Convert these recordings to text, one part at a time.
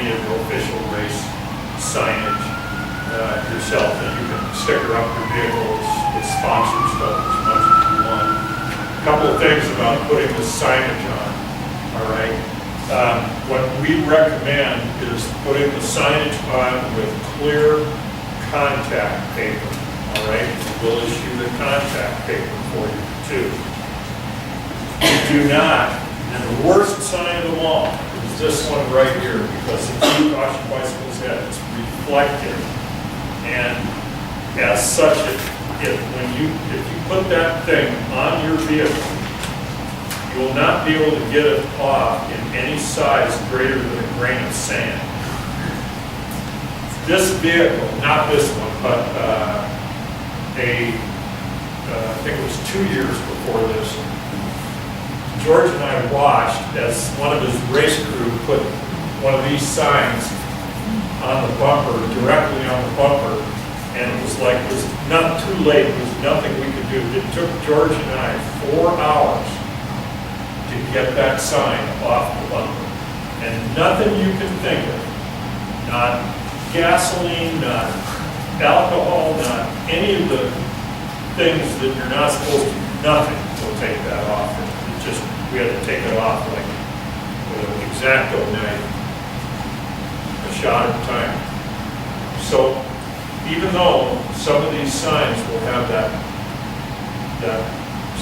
any of the official race signage yourself, and you can sticker up your vehicles with sponsored stuff as much as you want. A couple of things about putting the signage on, all right? What we recommend is putting the signage on with clear contact paper, all right? We'll issue the contact paper for you too. Do not, and the worst sign of them all is this one right here, because it's caution bicycles head, it's reflective. And as such, if you put that thing on your vehicle, you will not be able to get it off in any size greater than a grain of sand. This vehicle, not this one, but I think it was 2 years before this, George and I watched as one of his race crew put one of these signs on the bumper, directly on the bumper, and it was like, it was not too late, there was nothing we could do. It took George and I 4 hours to get that sign off the bumper. And nothing you can think of, not gasoline, not alcohol, not any of the things that you're not supposed to, nothing will take that off. It just, we had to take it off like with an X-Acto knife, a shot at a time. So even though some of these signs will have that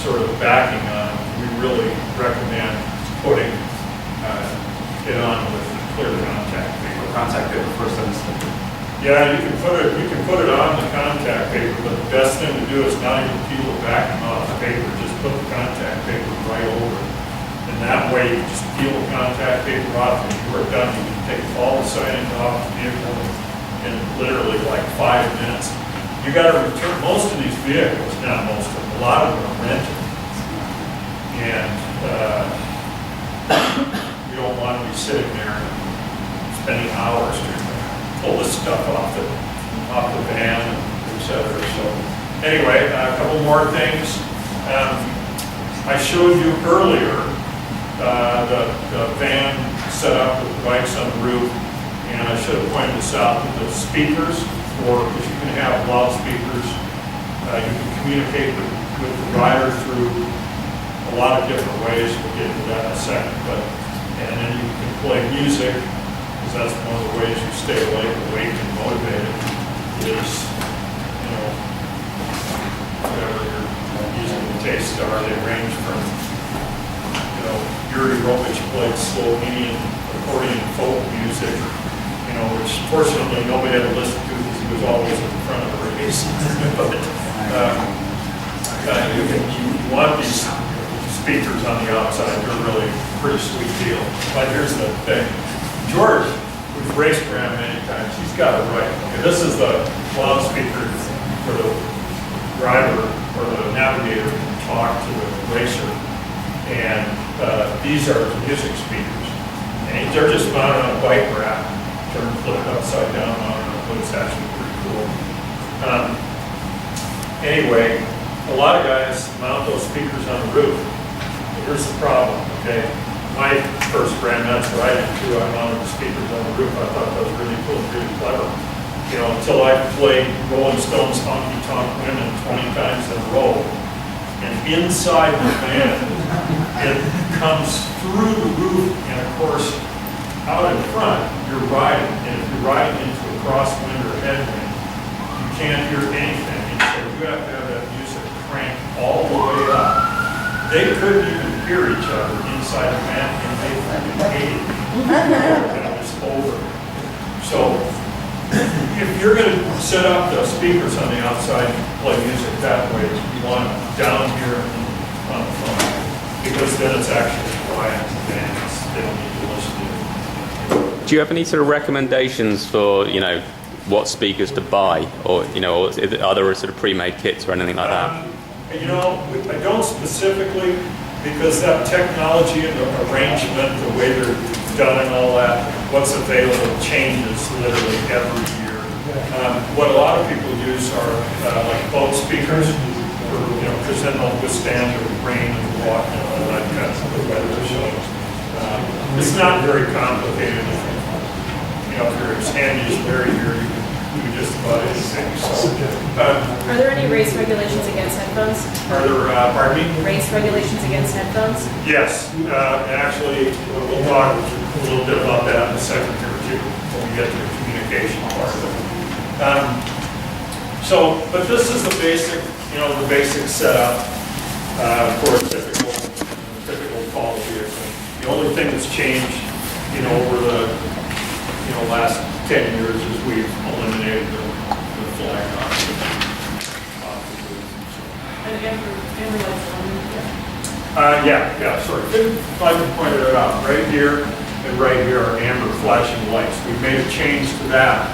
sort of backing on, we really recommend putting it on with clear contact paper. Contact paper first instance. Yeah, you can put it on the contact paper, but the best thing to do is not even peel the backing off the paper, just put the contact paper right over it. And that way you just peel the contact paper off, and you are done. You can take all the signage off the vehicle in literally like 5 minutes. You got to return most of these vehicles, not most of them, a lot of them are rented. And you don't want to be sitting there spending hours to pull this stuff off the van, et cetera. So anyway, a couple more things. I showed you earlier the van set up with bikes on the roof, and I should have pointed this out, that the speakers, or if you can have loudspeakers, you can communicate with the rider through a lot of different ways. We'll get into that in a second. And then you can play music, because that's one of the ways you stay awake and motivated, is, you know, whatever you're using the taste star, they range from, you know, Yuri Rovich played Slovenian accordion folk music, you know, which fortunately nobody ever listened to because he was always in front of the race. But you want these speakers on the outside, they're really a pretty sweet deal. But here's the thing. George, who's raced around many times, he's got it right. Okay, this is the loudspeaker for the driver or the navigator to talk to the racer. And these are the music speakers. And they're just mounted on a bike rack, turn flipped upside down on it, but it's actually pretty cool. Anyway, a lot of guys mount those speakers on the roof. Here's the problem, okay? My first Grand Nats that I did too, I mounted the speakers on the roof. I thought that was really cool, really clever. You know, until I played Rolling Stones Honky Tonk Women 20 times in a row. And inside the van, it comes through the roof, and of course, out in front, you're riding. And if you're riding into a crosswind or headwind, you can't hear anything. And so you have to have that music cranked all the way up. They couldn't even hear each other inside the van, and they freaking hated me. And it was over. So if you're going to set up the speakers on the outside and play music that way, you want them down here on the front, because then it's actually quiet and they don't need to listen to it. Do you have any sort of recommendations for, you know, what speakers to buy, or, you know, are there sort of pre-made kits or anything like that? You know, I don't specifically, because that technology and the arrangement, the way they're done and all that, what's available changes literally every year. What a lot of people use are like boat speakers, for, you know, because then they'll withstand the rain and the water and all that kind of weather. So it's not very complicated. you know, if you're a hand-use Larry here, you can do just about anything. So, Are there any race regulations against headphones? are there, pardon me? Race regulations against headphones? Yes, actually, we'll talk a little bit about that in a second here too, when we get to the communication part of it. But this is the basic, you know, the basic setup for a typical call vehicle. The only thing that's changed, you know, over the, you know, last 10 years is we've eliminated the flag off the roof. And Amber lights on, Yeah, sorry. If I can point it out, right here and right here are amber flashing lights. We made a change to that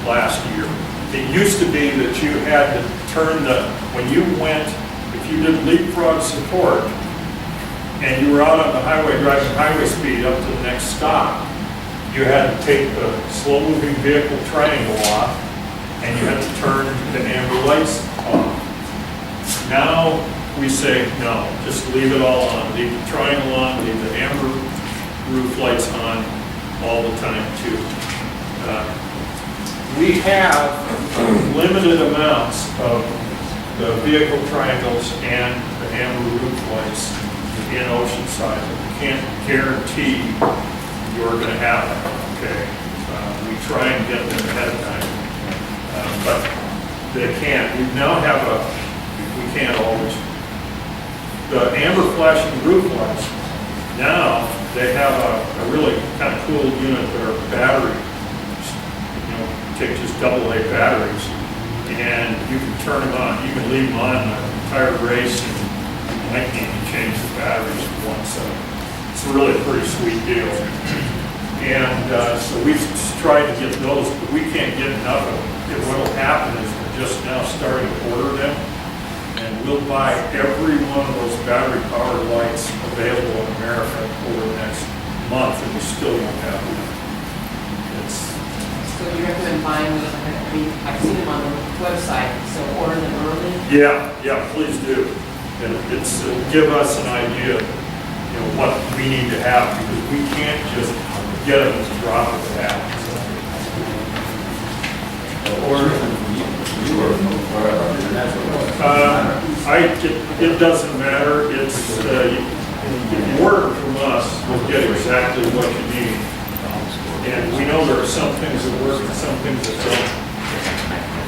last year. It used to be that you had to turn when you went, if you did leapfrog support, and you were out on the highway driving highway speed up to the next stop, you had to take the slow-moving vehicle triangle off, and you had to turn the amber lights off. Now, we say, no, just leave it all on. Leave the triangle on, leave the amber roof lights on all the time, too. We have limited amounts of the vehicle triangles and the amber roof lights in Oceanside. We can't guarantee you're going to have it, okay? We try and get them ahead of time, but they can't. We now have we can't always. The amber flashing roof lights, now they have a really kind of cool unit that are battery, you know, take just AA batteries, and you can turn them on. You can leave them on the entire race, and you might need to change the batteries once. It's a really pretty sweet deal. And so we've tried to get those, but we can't get enough of them. And what will happen is we're just now starting to order them, and we'll buy every one of those battery-powered lights available in America over the next month, and we still won't have them. So you recommend buying them? I mean, I've seen them on the website, so order them early? Yeah, please do. And it'll give us an idea, you know, what we need to have, because we can't just get them as a drop of a hat. It doesn't matter. It's if you order from us, you'll get exactly what you need. And we know there are some things that work and some things that don't.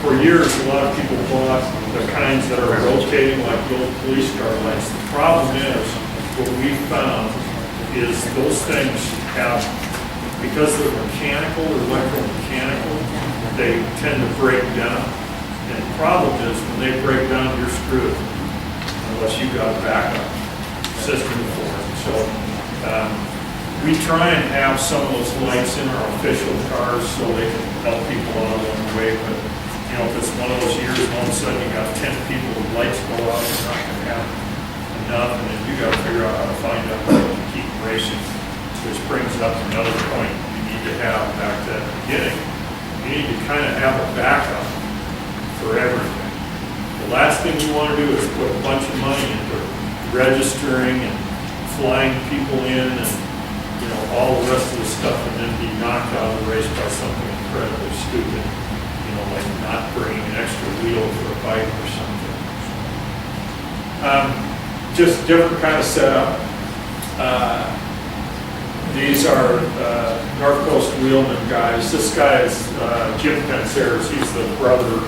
For years, a lot of people bought the kinds that are rotating, like the old police car lights. The problem is, what we found is those things have, because they're mechanical or electromechanical, they tend to break down. And the problem is, when they break down, you're screwed, unless you've got a backup system for it. So we try and have some of those lights in our official cars so they can help people out along the way. But you know, if it's one of those years, and all of a sudden you got 10 people with lights go out, you're not going to have enough, and then you got to figure out how to find out how to keep racing. Which brings up another point you need to have back to the beginning. You need to kind of have a backup for everything. The last thing you want to do is put a bunch of money into registering and flying people in and, you know, all the rest of the stuff, and then be knocked out of the race by something incredibly stupid, you know, like not bringing an extra wheel for a bike or something. Just different kind of setup. These are North Coast Wheelman guys. This guy is Jim Penceres. He's the brother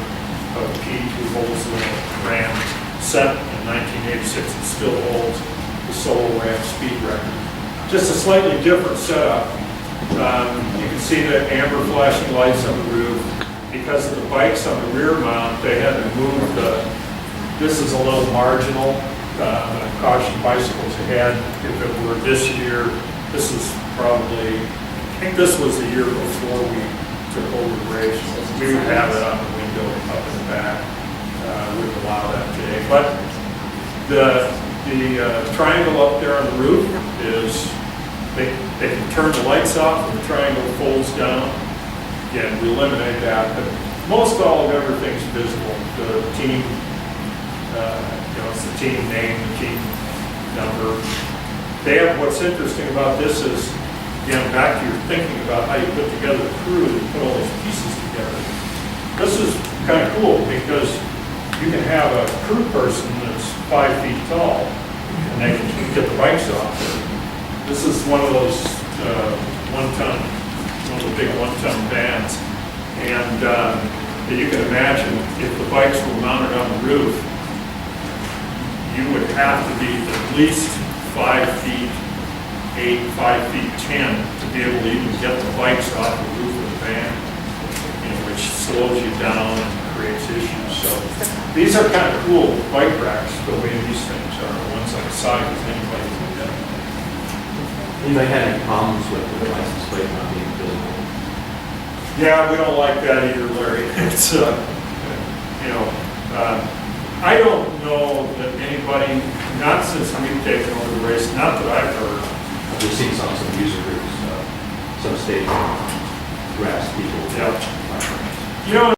of Pete, who holds the Ram set in 1986 and still holds the solo Ram speed record. Just a slightly different setup. You can see the amber flashing lights on the roof. Because of the bikes on the rear mount, they had to move this is a little marginal. Caution bicycles ahead. If it were this year, this is probably, I think this was the year before we took over the race. We would have it on the window up in the back. Wouldn't allow that today. But the triangle up there on the roof is, they can turn the lights off and the triangle folds down. Again, we eliminate that, but most all of everything's visible. The team, you know, it's the team name, the team number. They have, what's interesting about this is again, back to your thinking about how you put together a crew and put all those pieces together. This is kind of cool because you can have a crew person that's 5 feet tall and they can get the bikes off there. This is one of those one of the big one-ton vans. And you can imagine if the bikes were mounted on the roof, you would have to be at least 5 feet 8, 5 feet 10 to be able to even get the bikes off the roof of the van, which slows you down and creates issues. So these are kind of cool bike racks, the way these things are, the ones on the side, if anybody can get them. Anybody had any problems with the license plate not being visible? Yeah, we don't like that either, Larry. It's, I don't know that anybody, not since we've taken over the race, not that I've heard. I've just seen some user groups, some state grass people. Yeah. You know,